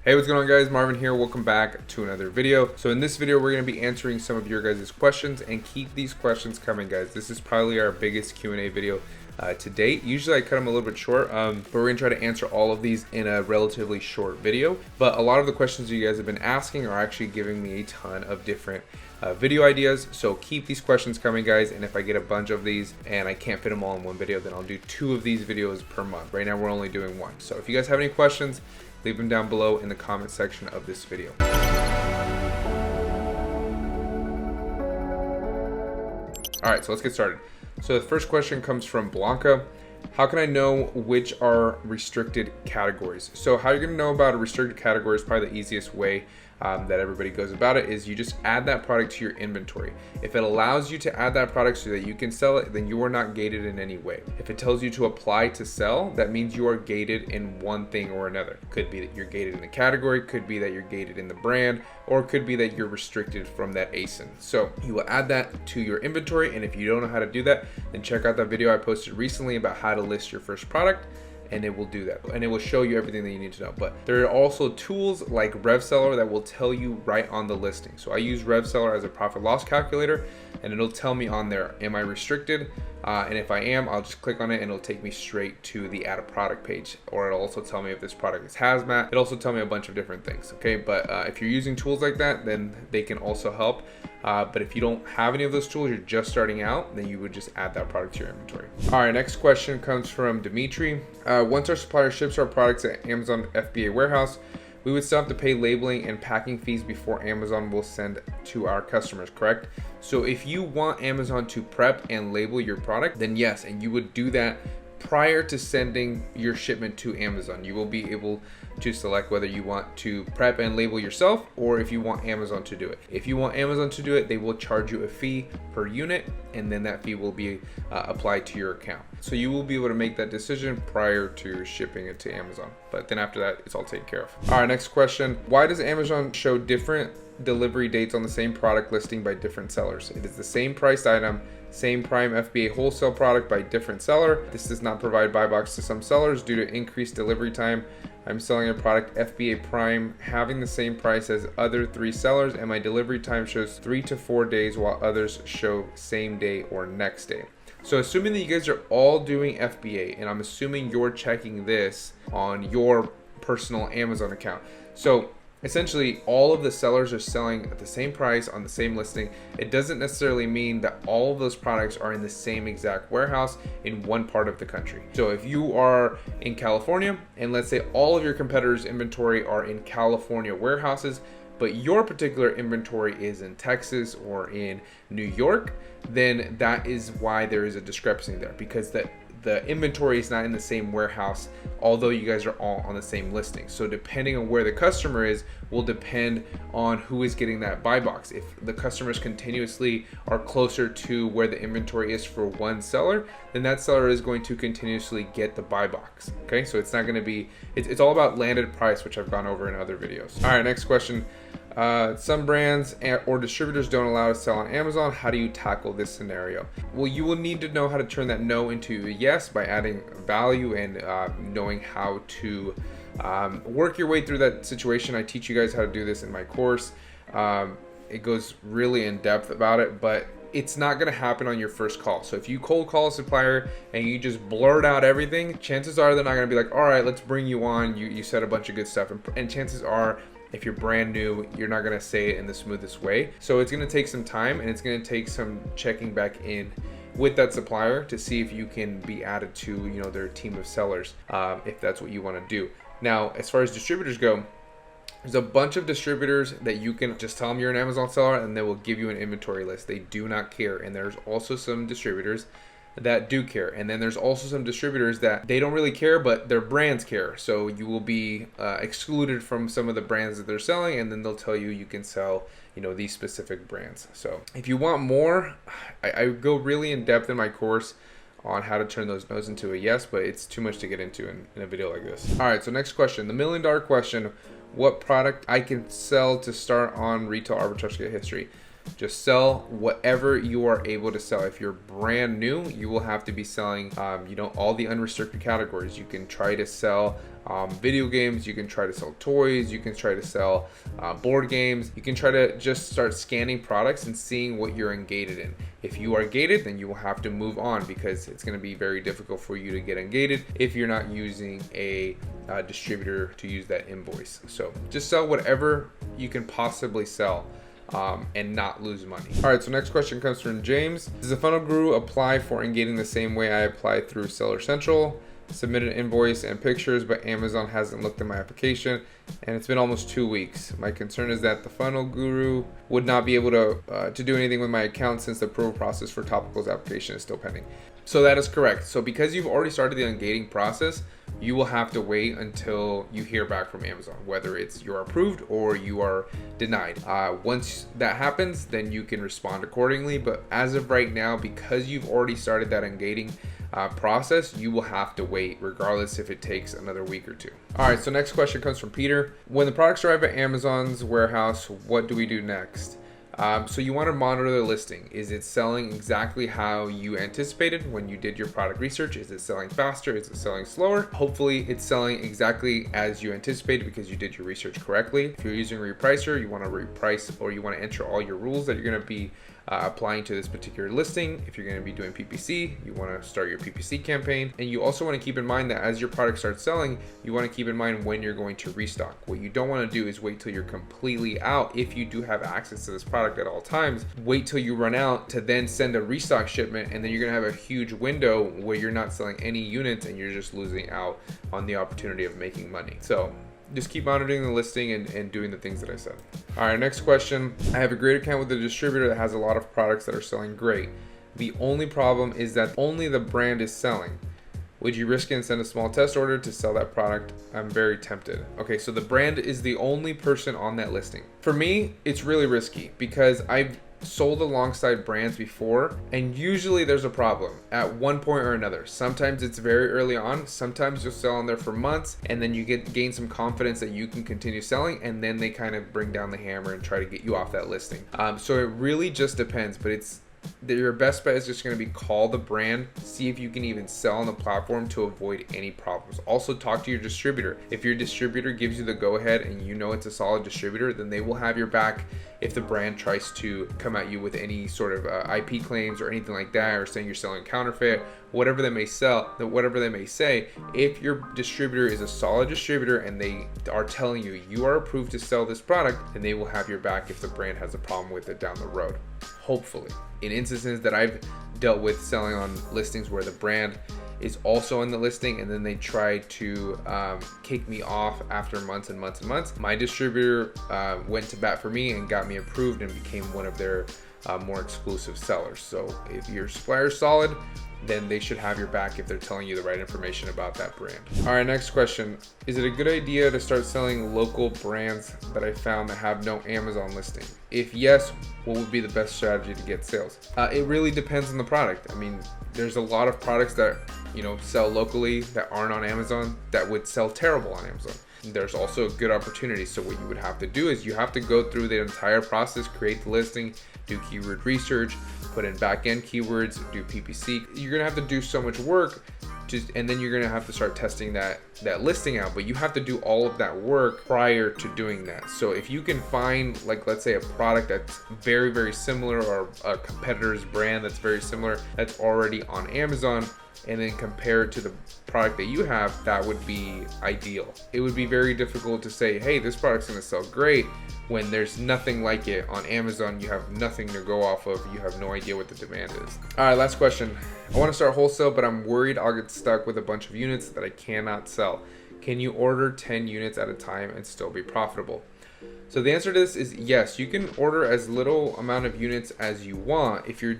Hey, what's going on guys? Marvin here. Welcome back to another video. So in this video, we're going to be answering some of your guys' questions, and keep these questions coming, guys. This is probably our biggest Q&A video to date. Usually I cut them a little bit short, but we're gonna try to answer all of these in a relatively short video. But a lot of the questions you guys have been asking are actually giving me a ton of different video ideas. So keep these questions coming, guys. And if I get a bunch of these and I can't fit them all in one video, then I'll do 2 of these videos per month. Right now we're only doing 1. So if you guys have any questions, leave them down below in the comment section of this video. All right, so let's get started. So the first question comes from Blanca. How can I know which are restricted categories? So how you're gonna know about a restricted category is probably the easiest way that everybody goes about it, is you just add that product to your inventory. If it allows you to add that product so that you can sell it, then you are not gated in any way. If it tells you to apply to sell, that means you are gated in one thing or another. Could be that you're gated in the category, could be that you're gated in the brand, or it could be that you're restricted from that ASIN. So you will add that to your inventory, and if you don't know how to do that, then check out that video I posted recently about how to list your first product, and it will do that, and it will show you everything that you need to know. But there are also tools like RevSeller that will tell you right on the listing. So I use RevSeller as a profit loss calculator, and it'll tell me on there, am I restricted? And if I am, I'll just click on it and it'll take me straight to the add a product page, or it'll also tell me if this product is hazmat. It'll also tell me a bunch of different things, okay? But if you're using tools like that, then they can also help. But if you don't have any of those tools, you're just starting out, then you would just add that product to your inventory. All right, next question comes from Dimitri. Once our supplier ships our products at Amazon FBA warehouse, we would still have to pay labeling and packing fees before Amazon will send to our customers, correct? So if you want Amazon to prep and label your product, then yes, and you would do that prior to sending your shipment to Amazon. You will be able to select whether you want to prep and label yourself, or if you want Amazon to do it. If you want Amazon to do it, they will charge you a fee per unit, and then that fee will be applied to your account. So you will be able to make that decision prior to shipping it to Amazon. But then after that, it's all taken care of. All right, next question. Why does Amazon show different delivery dates on the same product listing by different sellers? It is the same priced item, same Prime FBA wholesale product by different seller. This does not provide buy box to some sellers due to increased delivery time. I'm selling a product FBA Prime having the same price as other 3 sellers, and my delivery time shows 3 to 4 days while others show same day or next day. So assuming that you guys are all doing FBA, and I'm assuming you're checking this on your personal Amazon account. So essentially, all of the sellers are selling at the same price on the same listing. It doesn't necessarily mean that all of those products are in the same exact warehouse in one part of the country. So if you are in California, and let's say all of your competitors' inventory are in California warehouses, but your particular inventory is in Texas or in New York, then that is why there is a discrepancy there, because the inventory is not in the same warehouse, although you guys are all on the same listing. So depending on where the customer is will depend on who is getting that buy box. If the customers continuously are closer to where the inventory is for one seller, then that seller is going to continuously get the buy box. Okay, so it's not going to be, it's all about landed price, which I've gone over in other videos. All right, next question. Some brands or distributors don't allow us to sell on Amazon. How do you tackle this scenario? Well, you will need to know how to turn that no into a yes by adding value and knowing how to work your way through that situation. I teach you guys how to do this in my course. It goes really in depth about it, but it's not going to happen on your first call. So if you cold call a supplier and you just blurt out everything, chances are they're not going to be like, all right, let's bring you on. You said a bunch of good stuff, and chances are, if you're brand new, you're not gonna say it in the smoothest way. So it's gonna take some time, and it's gonna take some checking back in with that supplier to see if you can be added to, you know, their team of sellers, if that's what you wanna do. Now, as far as distributors go, there's a bunch of distributors that you can just tell them you're an Amazon seller and they will give you an inventory list. They do not care. And there's also some distributors that do care, and then there's also some distributors that they don't really care, but their brands care. So you will be excluded from some of the brands that they're selling, and then they'll tell you can sell, you know, these specific brands. So if you want more, I go really in depth in my course on how to turn those no's into a yes, but it's too much to get into in a video like this. All right, so next question, the $1 million question: what product I can sell to start on retail arbitrage to get history? Just sell whatever you are able to sell. If you're brand new, you will have to be selling, all the unrestricted categories. You can try to sell video games, you can try to sell toys, you can try to sell board games. You can try to just start scanning products and seeing what you're ungated in. If you are gated, then you will have to move on, because it's going to be very difficult for you to get ungated if you're not using a distributor to use that invoice. So just sell whatever you can possibly sell and not lose money. All right, so next question comes from James. Does the funnel guru apply for ungating the same way I applied through Seller Central? Submitted an invoice and pictures, but Amazon hasn't looked at my application, and it's been almost 2 weeks. My concern is that the funnel guru would not be able to do anything with my account, since the approval process for Topical's application is still pending. So that is correct. So because you've already started the ungating process, you will have to wait until you hear back from Amazon, whether it's you're approved or you are denied. Once that happens, then you can respond accordingly. But as of right now, because you've already started that ungating process, you will have to wait regardless if it takes another week or two. All right, so next question comes from Peter. When the products arrive at Amazon's warehouse, what do we do next? So you want to monitor the listing. Is it selling exactly how you anticipated when you did your product research? Is it selling faster? Is it selling slower? Hopefully it's selling exactly as you anticipated because you did your research correctly. If you're using Repricer, you want to reprice, or you want to enter all your rules that you're going to be applying to this particular listing. If you're going to be doing PPC, you want to start your PPC campaign. And you also want to keep in mind that as your product starts selling, you want to keep in mind when you're going to restock. What you don't want to do is wait till you're completely out. If you do have access to this product at all times, wait till you run out to then send a restock shipment, and then you're going to have a huge window where you're not selling any units and you're just losing out on the opportunity of making money. So just keep monitoring the listing and doing the things that I said. All right, next question. I have a great account with a distributor that has a lot of products that are selling great. The only problem is that only the brand is selling. Would you risk it and send a small test order to sell that product? I'm very tempted. Okay, so the brand is the only person on that listing. For me, it's really risky because I've sold alongside brands before, and usually there's a problem at one point or another. Sometimes it's very early on, sometimes you'll sell on there for months, and then you gain some confidence that you can continue selling, and then they kind of bring down the hammer and try to get you off that listing. So it really just depends, but your best bet is just going to be call the brand, see if you can even sell on the platform to avoid any problems. Also talk to your distributor. If your distributor gives you the go ahead and you know it's a solid distributor, then they will have your back if the brand tries to come at you with any sort of IP claims or anything like that, or saying you're selling counterfeit, whatever they may say. If your distributor is a solid distributor and they are telling you you are approved to sell this product, then they will have your back if the brand has a problem with it down the road. Hopefully. In instances that I've dealt with selling on listings where the brand is also on the listing and then they try to kick me off after months and months and months, my distributor went to bat for me and got me approved and became one of their more exclusive sellers. So if your supplier is solid, then they should have your back if they're telling you the right information about that brand. All right, next question. Is it a good idea to start selling local brands that I found that have no Amazon listing? If yes, what would be the best strategy to get sales? It really depends on the product. I mean, there's a lot of products that sell locally that aren't on Amazon that would sell terrible on Amazon. There's also a good opportunity. So what you would have to do is you have to go through the entire process, create the listing, do keyword research, put in back-end keywords, do PPC. You're gonna have to do so much work, and then you're gonna have to start testing that listing out. But you have to do all of that work prior to doing that. So if you can find, like, let's say a product that's very, very similar, or a competitor's brand that's very similar, that's already on Amazon, and then compare it to the product that you have, that would be ideal. It would be very difficult to say, hey, this product's gonna sell great, when there's nothing like it on Amazon. You have nothing to go off of. You have no idea what the demand is. All right, last question. I want to start wholesale, but I'm worried I'll get stuck with a bunch of units that I cannot sell. Can you order 10 units at a time and still be profitable? So the answer to this is yes. You can order as little amount of units as you want. If you're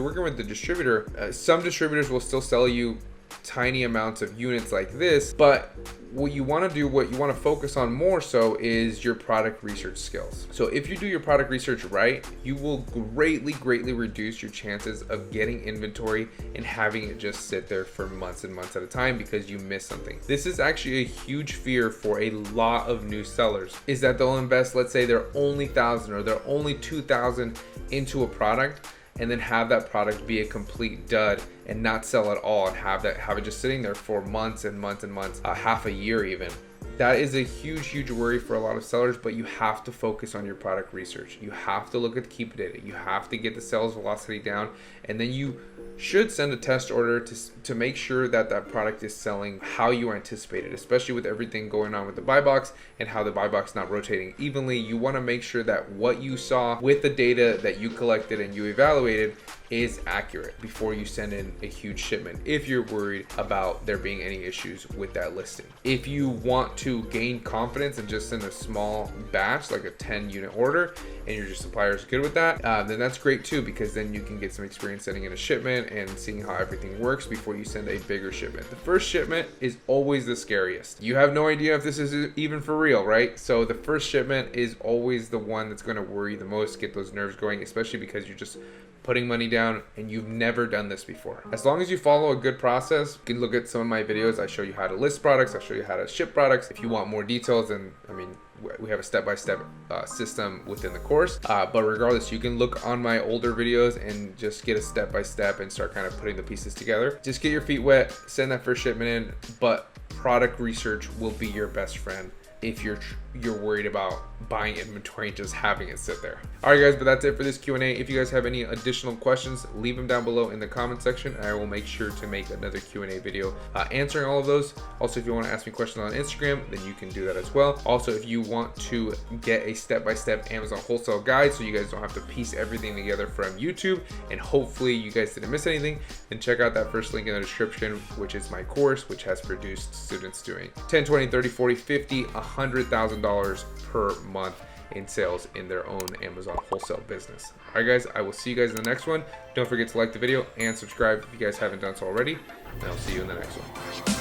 working with the distributor, some distributors will still sell you tiny amounts of units like this. But what you want to do, what you want to focus on more so is your product research skills. So if you do your product research right, you will greatly reduce your chances of getting inventory and having it just sit there for months and months at a time because you missed something. This is actually a huge fear for a lot of new sellers, is that they'll invest, let's say they're only 1,000 or they're only 2,000 into a product, and then have that product be a complete dud and not sell at all, and have it just sitting there for months and months and months, half a year even. That is a huge worry for a lot of sellers, but you have to focus on your product research. You have to look at the keep data. You have to get the sales velocity down, and then you should send a test order to make sure that that product is selling how you anticipated, especially with everything going on with the buy box and how the buy box not rotating evenly. You want to make sure that what you saw with the data that you collected and you evaluated is accurate before you send in a huge shipment, if you're worried about there being any issues with that listing. If you want to gain confidence and just send a small batch, like a 10 unit order, and your supplier is good with that, then that's great too, because then you can get some experience sending in a shipment and seeing how everything works before you send a bigger shipment. The first shipment is always the scariest. You have no idea if this is even for real, right? So the first shipment is always the one that's going to worry the most, get those nerves going, especially because you're just putting money down and you've never done this before. As long as you follow a good process, you can look at some of my videos. I show you how to list products. I show you how to ship products. If you want more details, then we have a step-by-step system within the course. But regardless, you can look on my older videos and just get a step-by-step and start kind of putting the pieces together. Just get your feet wet, send that first shipment in, but product research will be your best friend if you're worried about buying inventory and just having it sit there. All right, guys, but that's it for this Q&A. If you guys have any additional questions, leave them down below in the comment section, and I will make sure to make another Q&A video answering all of those. Also, if you want to ask me questions on Instagram, then you can do that as well. Also, if you want to get a step-by-step Amazon wholesale guide so you guys don't have to piece everything together from YouTube, and hopefully you guys didn't miss anything, then check out that first link in the description, which is my course, which has produced students doing 10, 20, 30, 40, 50, $100,000 per month in sales in their own Amazon wholesale business. All right, guys, I will see you guys in the next one. Don't forget to like the video and subscribe if you guys haven't done so already, and I'll see you in the next one.